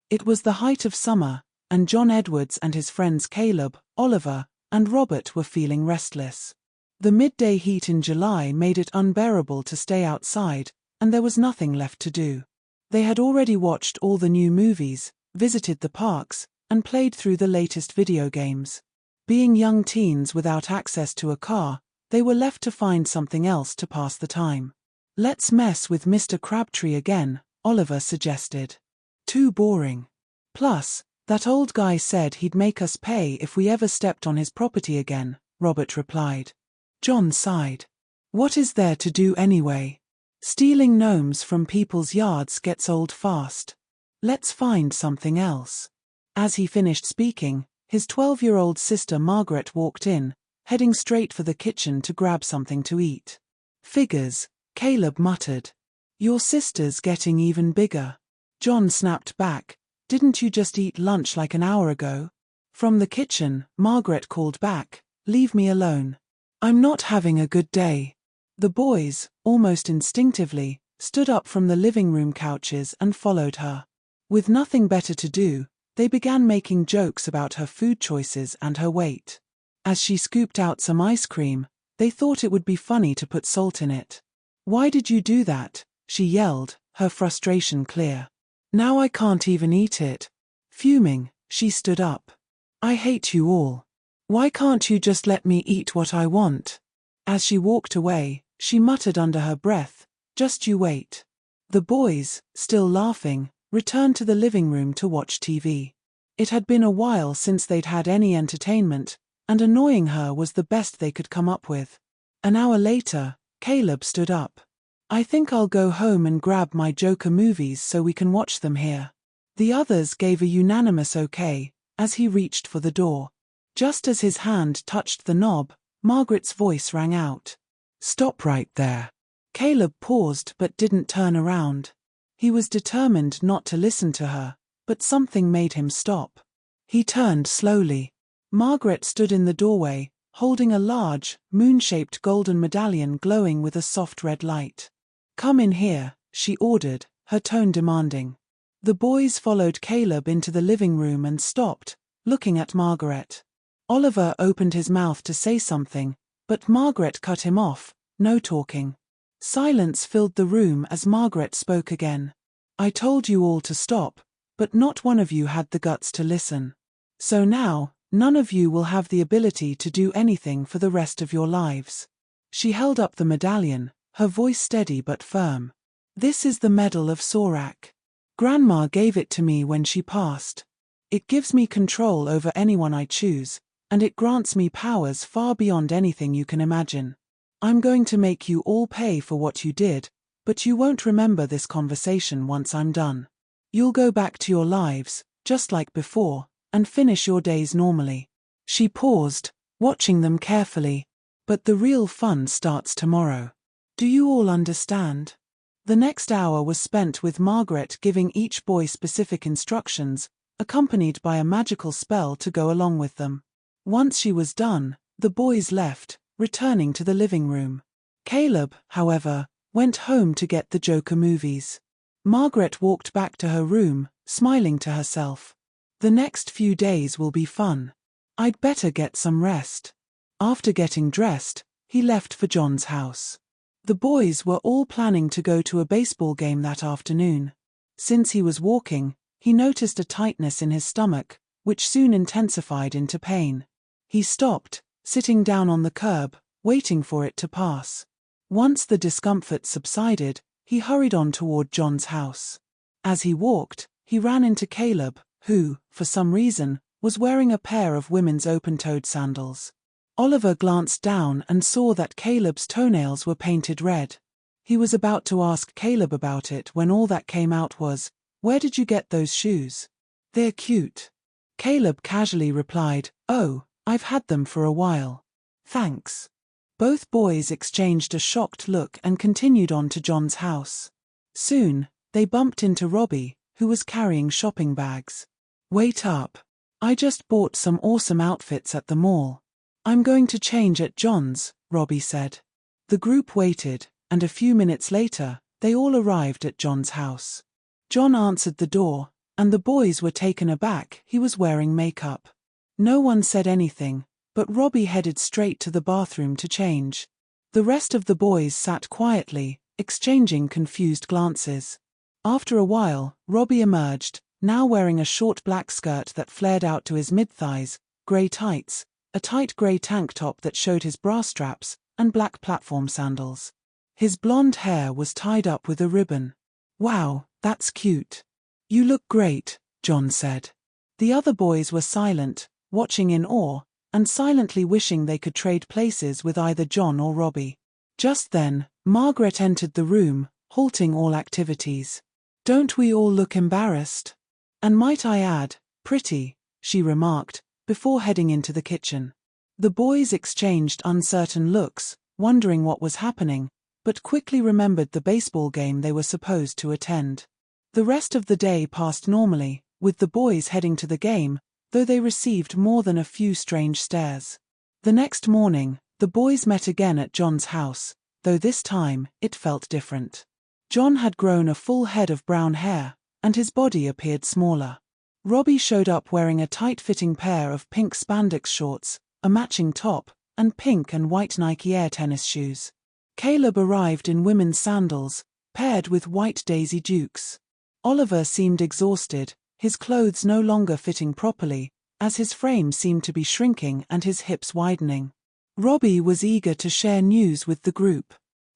It was the height of summer, and John Edwards and his friends Caleb, Oliver, and Robert were feeling restless. The midday heat in July made it unbearable to stay outside, and there was nothing left to do. They had already watched all the new movies, visited the parks, and played through the latest video games. Being young teens without access to a car, they were left to find something else to pass the time. "Let's mess with Mr. Crabtree again," Oliver suggested. "Too boring. Plus, that old guy said he'd make us pay if we ever stepped on his property again," Robert replied. John sighed. "What is there to do anyway? Stealing gnomes from people's yards gets old fast. Let's find something else." As he finished speaking, his 12-year-old sister Margaret walked in, heading straight for the kitchen to grab something to eat. "Figures," Caleb muttered. "Your sister's getting even bigger." John snapped back, "Didn't you just eat lunch like an hour ago?" From the kitchen, Margaret called back, "Leave me alone. I'm not having a good day." The boys, almost instinctively, stood up from the living room couches and followed her. With nothing better to do, they began making jokes about her food choices and her weight. As she scooped out some ice cream, they thought it would be funny to put salt in it. "Why did you do that?" she yelled, her frustration clear. "Now I can't even eat it." Fuming, she stood up. "I hate you all. Why can't you just let me eat what I want?" As she walked away, she muttered under her breath, "Just you wait." The boys, still laughing, returned to the living room to watch TV. It had been a while since they'd had any entertainment, and annoying her was the best they could come up with. An hour later, Caleb stood up. "I think I'll go home and grab my Joker movies so we can watch them here." The others gave a unanimous okay, as he reached for the door. Just as his hand touched the knob, Margaret's voice rang out. "Stop right there." Caleb paused but didn't turn around. He was determined not to listen to her, but something made him stop. He turned slowly. Margaret stood in the doorway, holding a large, moon-shaped golden medallion glowing with a soft red light. "Come in here," she ordered, her tone demanding. The boys followed Caleb into the living room and stopped, looking at Margaret. Oliver opened his mouth to say something, but Margaret cut him off, "No talking." Silence filled the room as Margaret spoke again. "I told you all to stop, but not one of you had the guts to listen. So now, none of you will have the ability to do anything for the rest of your lives." She held up the medallion, her voice steady but firm. "This is the Medal of Sorak. Grandma gave it to me when she passed. It gives me control over anyone I choose, and it grants me powers far beyond anything you can imagine. I'm going to make you all pay for what you did, but you won't remember this conversation once I'm done. You'll go back to your lives, just like before, and finish your days normally." She paused, watching them carefully. "But the real fun starts tomorrow. Do you all understand?" The next hour was spent with Margaret giving each boy specific instructions, accompanied by a magical spell to go along with them. Once she was done, the boys left, returning to the living room. Caleb, however, went home to get the Joker movies. Margaret walked back to her room, smiling to herself. "The next few days will be fun. I'd better get some rest." After getting dressed, he left for John's house. The boys were all planning to go to a baseball game that afternoon. Since he was walking, he noticed a tightness in his stomach, which soon intensified into pain. He stopped, sitting down on the curb, waiting for it to pass. Once the discomfort subsided, he hurried on toward John's house. As he walked, he ran into Caleb, who, for some reason, was wearing a pair of women's open-toed sandals. Oliver glanced down and saw that Caleb's toenails were painted red. He was about to ask Caleb about it when all that came out was, "Where did you get those shoes?" "They're cute." Caleb casually replied, "Oh, I've had them for a while. Thanks." Both boys exchanged a shocked look and continued on to John's house. Soon, they bumped into Robbie, who was carrying shopping bags. "Wait up. I just bought some awesome outfits at the mall. I'm going to change at John's," Robbie said. The group waited, and a few minutes later, they all arrived at John's house. John answered the door, and the boys were taken aback he was wearing makeup. No one said anything, but Robbie headed straight to the bathroom to change. The rest of the boys sat quietly, exchanging confused glances. After a while, Robbie emerged, now wearing a short black skirt that flared out to his mid-thighs, grey tights, a tight grey tank top that showed his bra straps, and black platform sandals. His blonde hair was tied up with a ribbon. "Wow, that's cute. You look great," John said. The other boys were silent, watching in awe, and silently wishing they could trade places with either John or Robbie. Just then, Margaret entered the room, halting all activities. "Don't we all look embarrassed? And might I add, pretty," she remarked, before heading into the kitchen. The boys exchanged uncertain looks, wondering what was happening, but quickly remembered the baseball game they were supposed to attend. The rest of the day passed normally, with the boys heading to the game, though they received more than a few strange stares. The next morning, the boys met again at John's house, though this time, it felt different. John had grown a full head of brown hair, and his body appeared smaller. Robbie showed up wearing a tight-fitting pair of pink spandex shorts, a matching top, and pink and white Nike Air tennis shoes. Caleb arrived in women's sandals, paired with white Daisy Dukes. Oliver seemed exhausted, his clothes no longer fitting properly, as his frame seemed to be shrinking and his hips widening. Robbie was eager to share news with the group.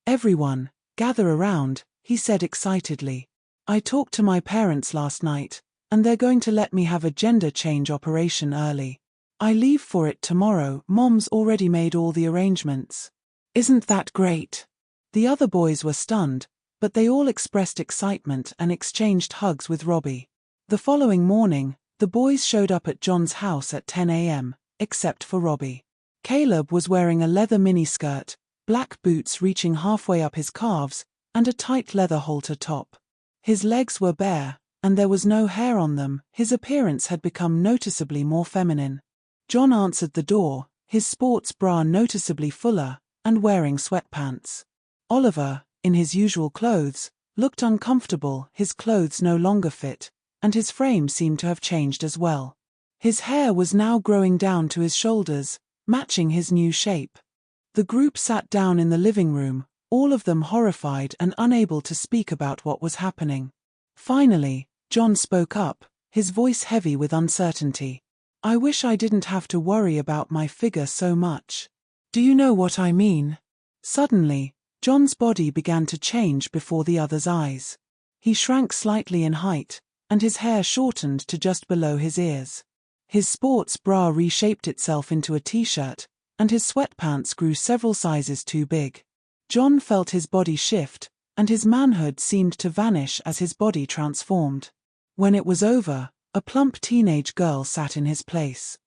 "Everyone, gather around," he said excitedly. "I talked to my parents last night, and they're going to let me have a gender change operation early. I leave for it tomorrow. Mom's already made all the arrangements." "Isn't that great?" The other boys were stunned, but they all expressed excitement and exchanged hugs with Robbie. The following morning, the boys showed up at John's house at 10 a.m., except for Robbie. Caleb was wearing a leather miniskirt, black boots reaching halfway up his calves, and a tight leather halter top. His legs were bare, and there was no hair on them. His appearance had become noticeably more feminine. John answered the door, his sports bra noticeably fuller, and wearing sweatpants. Oliver, in his usual clothes, looked uncomfortable. His clothes no longer fit, and his frame seemed to have changed as well. His hair was now growing down to his shoulders, matching his new shape. The group sat down in the living room, all of them horrified and unable to speak about what was happening. Finally, John spoke up, his voice heavy with uncertainty. "I wish I didn't have to worry about my figure so much. Do you know what I mean?" Suddenly, John's body began to change before the others' eyes. He shrank slightly in height, and his hair shortened to just below his ears. His sports bra reshaped itself into a t-shirt, and his sweatpants grew several sizes too big. John felt his body shift, and his manhood seemed to vanish as his body transformed. When it was over, a plump teenage girl sat in his place.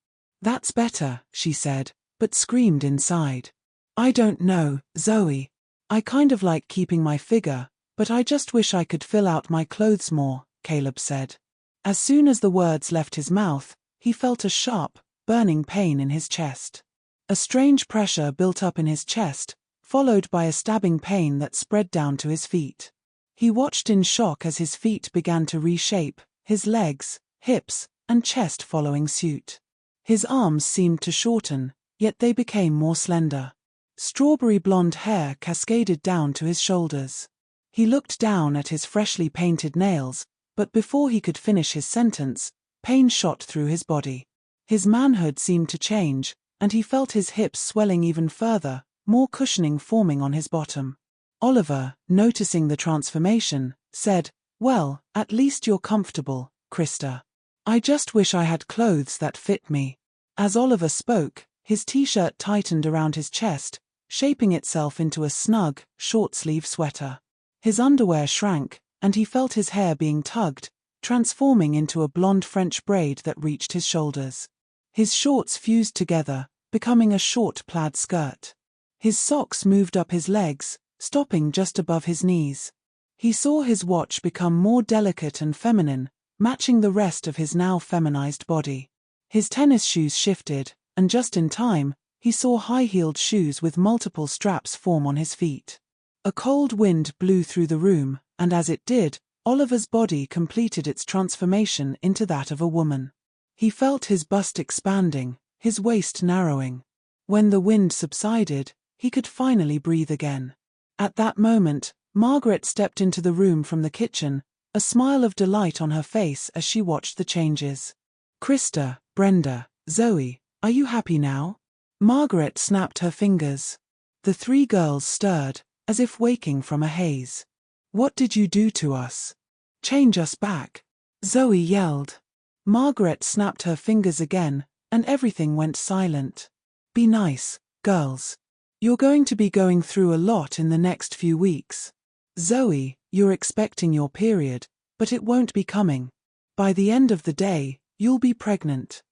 "That's better," she said, but screamed inside. "I don't know, Zoe. I kind of like keeping my figure, but I just wish I could fill out my clothes more," Caleb said. As soon as the words left his mouth, he felt a sharp, burning pain in his chest. A strange pressure built up in his chest, followed by a stabbing pain that spread down to his feet. He watched in shock as his feet began to reshape, his legs, hips, and chest following suit. His arms seemed to shorten, yet they became more slender. Strawberry blonde hair cascaded down to his shoulders. He looked down at his freshly painted nails, but before he could finish his sentence, pain shot through his body. His manhood seemed to change, and he felt his hips swelling even further, more cushioning forming on his bottom. Oliver, noticing the transformation, said, "Well, at least you're comfortable, Krista. I just wish I had clothes that fit me." As Oliver spoke, his t-shirt tightened around his chest, shaping itself into a snug, short-sleeve sweater. His underwear shrank, and he felt his hair being tugged, transforming into a blonde French braid that reached his shoulders. His shorts fused together, becoming a short plaid skirt. His socks moved up his legs, stopping just above his knees. He saw his watch become more delicate and feminine, matching the rest of his now feminized body. His tennis shoes shifted, and just in time, he saw high-heeled shoes with multiple straps form on his feet. A cold wind blew through the room, and as it did, Oliver's body completed its transformation into that of a woman. He felt his bust expanding, his waist narrowing. When the wind subsided, he could finally breathe again. At that moment, Margaret stepped into the room from the kitchen, a smile of delight on her face as she watched the changes. "Krista, Brenda, Zoe, are you happy now?" Margaret snapped her fingers. The three girls stirred, as if waking from a haze. "What did you do to us? Change us back," Zoe yelled. Margaret snapped her fingers again, and everything went silent. "Be nice, girls. You're going to be going through a lot in the next few weeks. Zoe, you're expecting your period, but it won't be coming. By the end of the day, you'll be pregnant.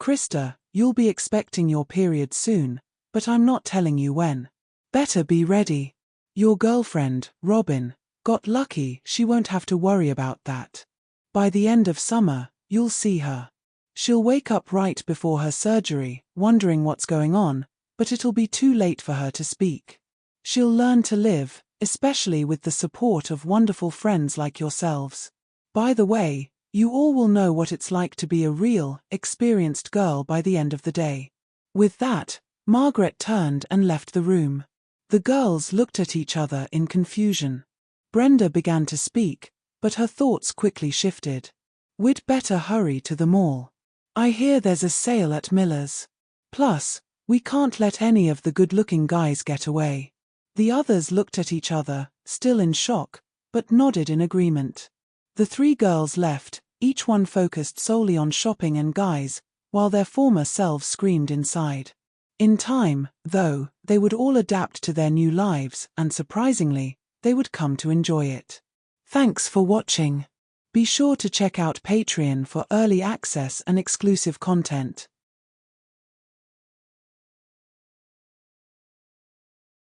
Krista, you'll be expecting your period soon, but I'm not telling you when. Better be ready. Your girlfriend, Robin, got lucky, she won't have to worry about that. By the end of summer, you'll see her. She'll wake up right before her surgery, wondering what's going on, but it'll be too late for her to speak. She'll learn to live, especially with the support of wonderful friends like yourselves. By the way, you all will know what it's like to be a real, experienced girl by the end of the day." With that, Margaret turned and left the room. The girls looked at each other in confusion. Brenda began to speak, but her thoughts quickly shifted. "We'd better hurry to the mall. I hear there's a sale at Miller's. Plus, we can't let any of the good-looking guys get away." The others looked at each other, still in shock, but nodded in agreement. The three girls left, each one focused solely on shopping and guys, while their former selves screamed inside. In time, though, they would all adapt to their new lives, and surprisingly, they would come to enjoy it. Thanks for watching. Be sure to check out Patreon for early access and exclusive content.